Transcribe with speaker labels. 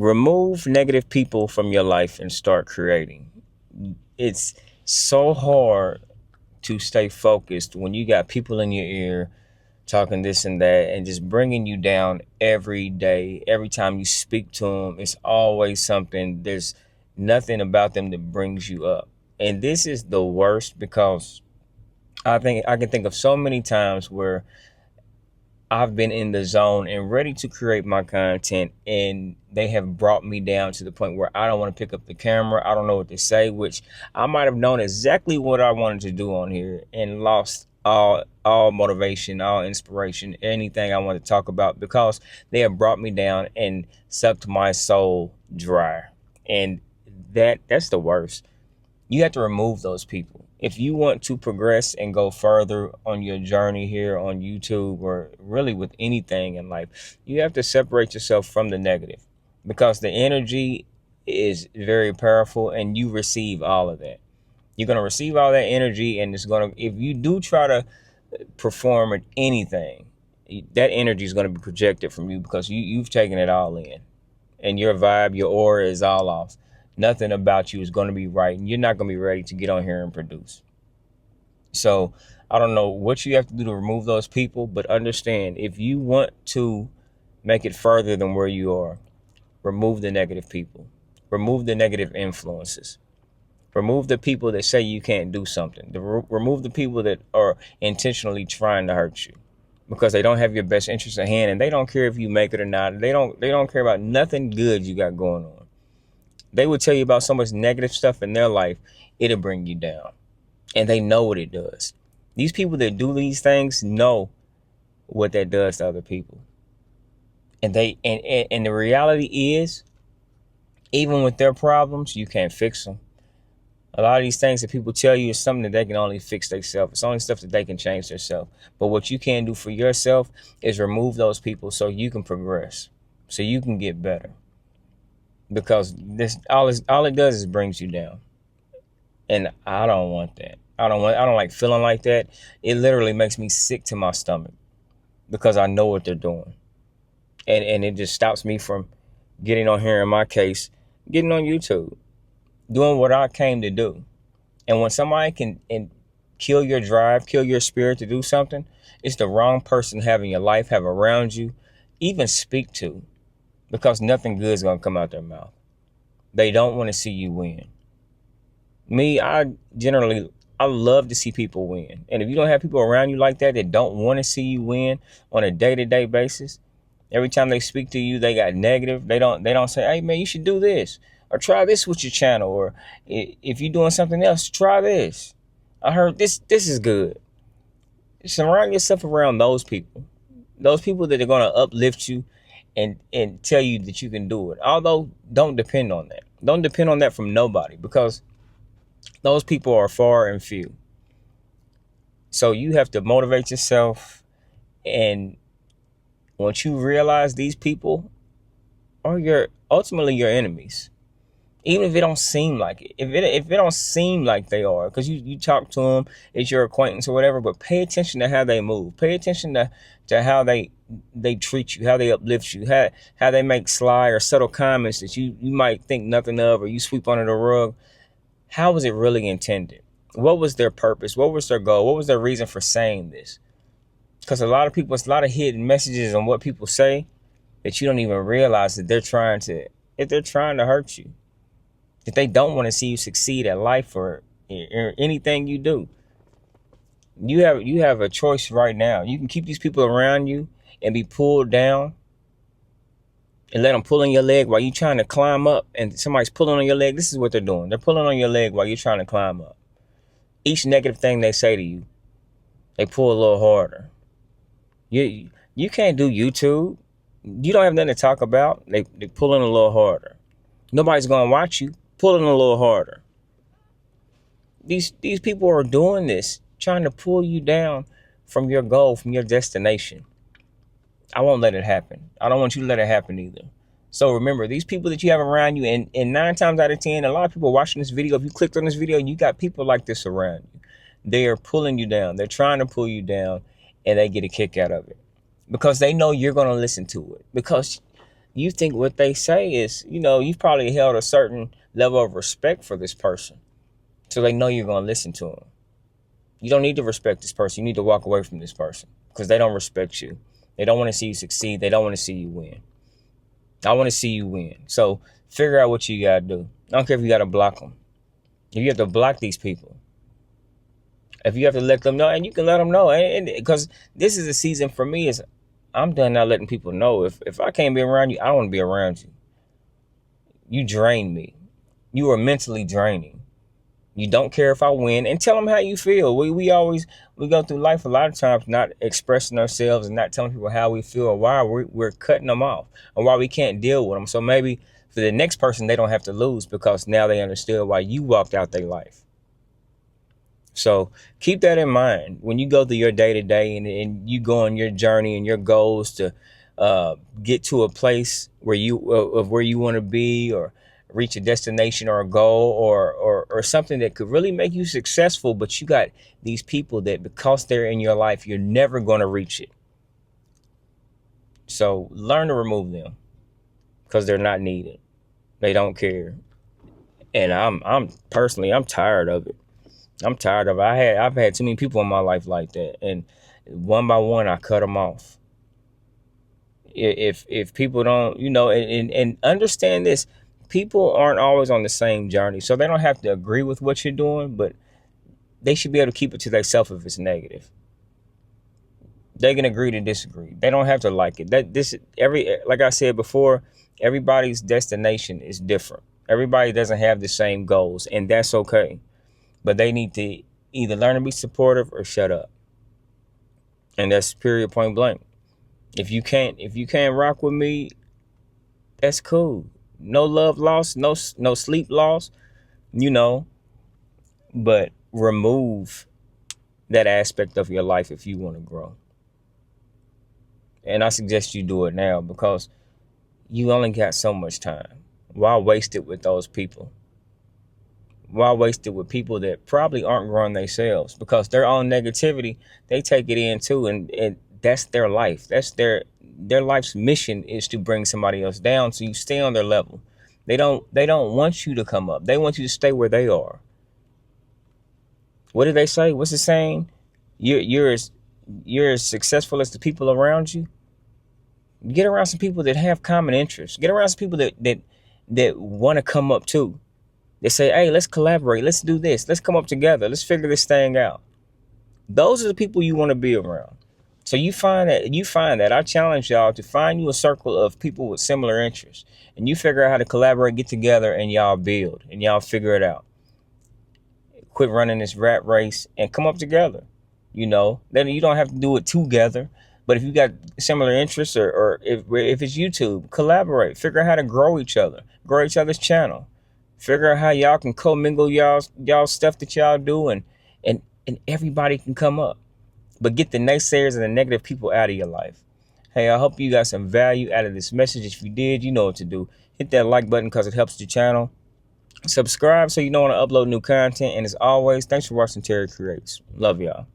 Speaker 1: Remove negative people from your life and start creating. It's so hard to stay focused when you got people in your ear talking this and that and just bringing you down every day. Every time you speak to them, it's always something. There's nothing about them that brings you up. And this is the worst because I think I can think of so many times where I've been in the zone and ready to create my content, and they have brought me down to the point where I don't want to pick up the camera. I don't know what to say, which I might have known exactly what I wanted to do on here and lost all motivation, all inspiration, anything I want to talk about because they have brought me down and sucked my soul dry. And that's the worst. You have to remove those people. If you want to progress and go further on your journey here on YouTube or really with anything in life, you have to separate yourself from the negative because the energy is very powerful and you receive all of that. You're going to receive all that energy, and it's going to, if you do try to perform at anything, that energy is going to be projected from you because you've taken it all in and your vibe, your aura is all off. Nothing about you is going to be right, and you're not going to be ready to get on here and produce. So I don't know what you have to do to remove those people, but understand if you want to make it further than where you are, remove the negative people, remove the negative influences, remove the people that say you can't do something, remove the people that are intentionally trying to hurt you because they don't have your best interest at hand, and they don't care if you make it or not. They don't care about nothing good you got going on. They will tell you about so much negative stuff in their life, it'll bring you down. And they know what it does. These people that do these things know what that does to other people. And and the reality is, even with their problems, you can't fix them. A lot of these things that people tell you is something that they can only fix themselves. It's only stuff that they can change themselves. But what you can do for yourself is remove those people so you can progress, so you can get better. Because this all it does is brings you down. And I don't want that. I don't like feeling like that. It literally makes me sick to my stomach because I know what they're doing. And it just stops me from getting on here, in my case, getting on YouTube, doing what I came to do. And when somebody can kill your drive, kill your spirit to do something, it's the wrong person to have in your life, have around you, even speak to. Because nothing good is going to come out their mouth. They don't want to see you win. Me, I love to see people win. And if you don't have people around you like that don't want to see you win on a day-to-day basis, every time they speak to you, they got negative. They don't say, hey, man, you should do this. Or try this with your channel. Or if you're doing something else, try this. I heard this is good. Surround yourself around those people. Those people that are going to uplift you and tell you that you can do it. Although, don't depend on that. Don't depend on that from nobody because those people are far and few. So you have to motivate yourself. And once you realize these people are ultimately your enemies, even if it don't seem like it, if it don't seem like they are, because you talk to them, it's your acquaintance or whatever, but pay attention to how they move. Pay attention to how they treat you, how they uplift you, how they make sly or subtle comments that you might think nothing of or you sweep under the rug. How was it really intended? What was their purpose? What was their goal? What was their reason for saying this? Because a lot of people, it's a lot of hidden messages on what people say that you don't even realize that they're trying to hurt you. That they don't want to see you succeed at life or anything you do. You have a choice right now. You can keep these people around you and be pulled down and let them pull on your leg while you're trying to climb up, and somebody's pulling on your leg. This is what they're doing. They're pulling on your leg while you're trying to climb up. Each negative thing they say to you, they pull a little harder. You can't do YouTube. You don't have nothing to talk about. They pull in a little harder. Nobody's going to watch you. Pull in a little harder. These people are doing this, trying to pull you down from your goal, from your destination. I won't let it happen. I don't want you to let it happen either. So remember, these people that you have around you, and 9 times out of 10, a lot of people watching this video, if you clicked on this video, you got people like this around you. They are pulling you down. They're trying to pull you down, and they get a kick out of it. Because they know you're going to listen to it. Because you think what they say is, you've probably held a certain level of respect for this person. So they know you're going to listen to them. You don't need to respect this person. You need to walk away from this person because they don't respect you. They don't want to see you succeed. They don't want to see you win. I want to see you win. So figure out what you got to do. I don't care if you got to block them. If you have to block these people, if you have to let them know, and you can let them know, and because this is a season for me, is I'm done now letting people know. If I can't be around you, I don't want to be around you. You drain me. You are mentally draining. You don't care if I win, and tell them how you feel. We go through life a lot of times not expressing ourselves and not telling people how we feel or why we're cutting them off or why we can't deal with them. So maybe for the next person, they don't have to lose because now they understood why you walked out their life. So keep that in mind when you go through your day to day and you go on your journey and your goals to get to a place where you want to be, or reach a destination or a goal, or something that could really make you successful. But you got these people that because they're in your life, you're never going to reach it. So learn to remove them because they're not needed. They don't care. And I'm personally, I'm tired of it. I'm tired of it. I've had too many people in my life like that, and one by one I cut them off. If people don't, and understand this, people aren't always on the same journey, so they don't have to agree with what you're doing, but they should be able to keep it to themselves if it's negative. They can agree to disagree. They don't have to like it. Like I said before, everybody's destination is different. Everybody doesn't have the same goals, and that's okay. But they need to either learn to be supportive or shut up. And that's period, point blank. If you can't rock with me, that's cool. No love lost, no sleep lost, but remove that aspect of your life if you want to grow. And I suggest you do it now because you only got so much time. Why waste it with those people? Why waste it with people that probably aren't growing themselves? Because their own negativity, they take it in too, and that's their life. That's their life's mission, is to bring somebody else down so you stay on their level. They don't want you to come up. They want you to stay where they are. What do they say? What's the saying? You're as successful as the people around you. Get around some people that have common interests. Get around some people that want to come up too. They say, hey, let's collaborate. Let's do this. Let's come up together. Let's figure this thing out. Those are the people you want to be around. So you find that. I challenge y'all to find you a circle of people with similar interests. And you figure out how to collaborate, get together, and y'all build. And y'all figure it out. Quit running this rat race and come up together. Then you don't have to do it together. But if you got similar interests, or if it's YouTube, collaborate. Figure out how to grow each other's channel. Figure out how y'all can commingle y'all stuff that y'all do, and everybody can come up. But get the naysayers and the negative people out of your life. Hey, I hope you got some value out of this message. If you did, you know what to do. Hit that like button because it helps the channel. Subscribe so you know when I upload new content. And as always, thanks for watching Terry Creates. Love y'all.